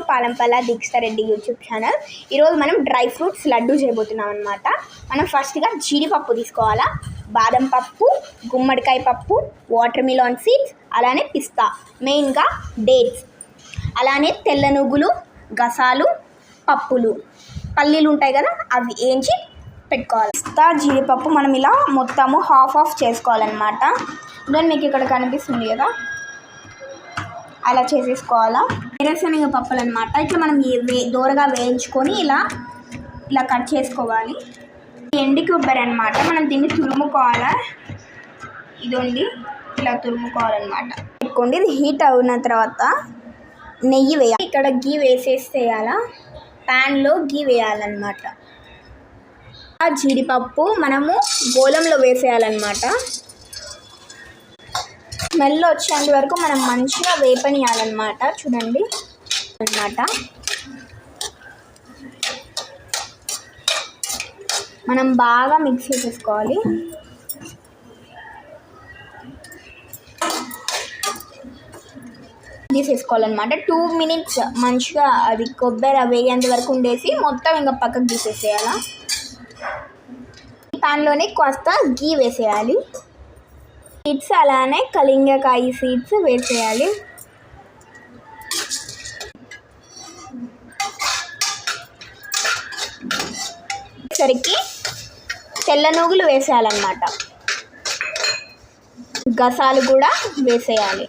పాలంపల్ల Dikshita Reddy YouTube channel. ఈరోజు మనం dry fruits laddu చేయబోతున్నాం అనమాట. మనం ఫస్ట్గా జీడిపప్పు తీసుకోవాలా, బాదం పప్పు, గుమ్మడికాయ పప్పు, వాటర్ మిలాన్ సీడ్స్, అలానే పిస్తా, మెయిన్గా డేట్స్, అలానే తెల్ల నువ్వులు, గసాలు, పప్పులు, పల్లీలు ఉంటాయి కదా, అవి వేయించి పెట్టుకోవాలి. పిస్తా జీడిపప్పు మనం ఇలా మొత్తము హాఫ్ చేసుకోవాలన్నమాట. దాన్ని మీకు ఇక్కడ కనిపిస్తుంది కదా, అలా చేసేసుకోవాలా. వేరుశనగ పప్పులు అనమాట. ఇట్లా మనం దూరగా వేయించుకొని ఇలా కట్ చేసుకోవాలి. ఎండి కొబ్బరి అనమాట. మనం దీన్ని తురుముకోవాలా. ఇదండి, ఇలా తురుముకోవాలన్నమాట. పెట్టుకోండి. ఇది హీట్ అయిన తర్వాత నెయ్యి వేయాలి. ఇక్కడ గీ వేసేసేయాలా. ప్యాన్లో గీ వేయాలన్నమాట. ఆ జీడిపప్పు మనము గోళంలో వేసేయాలన్నమాట. స్మెల్ వచ్చేంత వరకు మనం మంచిగా వేపనియాలన్నమాట. చూడండి అన్నమాట. మనం బాగా మిక్స్ చేసేసుకోవాలి. తీసేసుకోవాలన్నమాట. 2 minutes మంచిగా అది కొబ్బరి వేగేంత వరకు ఉండేసి మొత్తం ఇంకా పక్కకు తీసేసేయాలి. ప్యాన్లోనే కాస్త గీ వేసేయాలి. సీడ్స్ అలానే కలింగకాయ సీడ్స్ వేసేయాలి. సరికి తెల్ల నువ్వులు వేసేయాలన్నమాట. గసాలు కూడా వేసేయాలి.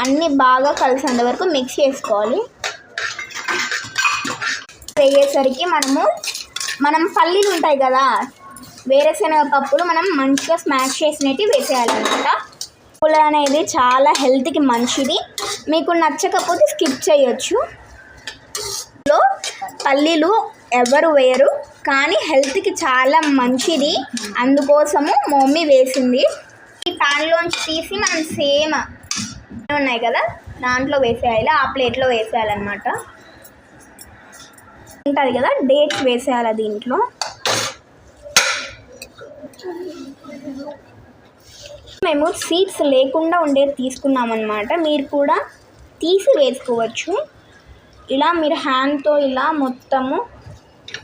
అన్నీ బాగా కలిసేంత వరకు మిక్స్ చేసుకోవాలి. వేగేసరికి మనం పల్లీలు ఉంటాయి కదా, వేరుశనగ పప్పులు మనం మంచిగా స్మాష్ చేసినట్టు వేసేయాలన్నమాట. పప్పులు అనేది చాలా హెల్త్కి మంచిది. మీకు నచ్చకపోతే స్కిప్ చేయొచ్చు. పల్లీలు ఎవరు వేయరు, కానీ హెల్త్కి చాలా మంచిది. అందుకోసము మమ్మీ వేసింది. ఈ ప్యాన్లోంచి తీసి మనం సేమ్ ఉన్నాయి కదా, దాంట్లో వేసేయాలి. ఆ ప్లేట్లో వేసేయాలన్నమాట. ఉంటుంది కదా, డేట్స్ వేసేయాలి దీంట్లో. మేము సీడ్స్ లేకుండా ఉండేది తీసుకున్నామన్నమాట. మీరు కూడా తీసి వేసుకోవచ్చు. ఇలా మీరు హ్యాండ్తో ఇలా మొత్తము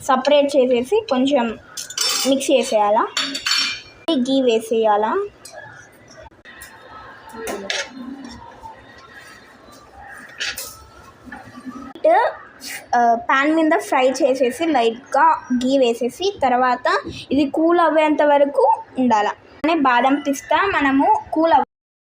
సపరేట్ చేసేసి కొంచెం మిక్స్ చేసేయాలా. గీ వేసేయాలా. ప్యాన్ మీద ఫ్రై చేసేసి లైట్గా గీ వేసేసి తర్వాత ఇది కూల్ అవ్వేంత వరకు ఉండాలి. బాదం పిస్తా మనము కూల్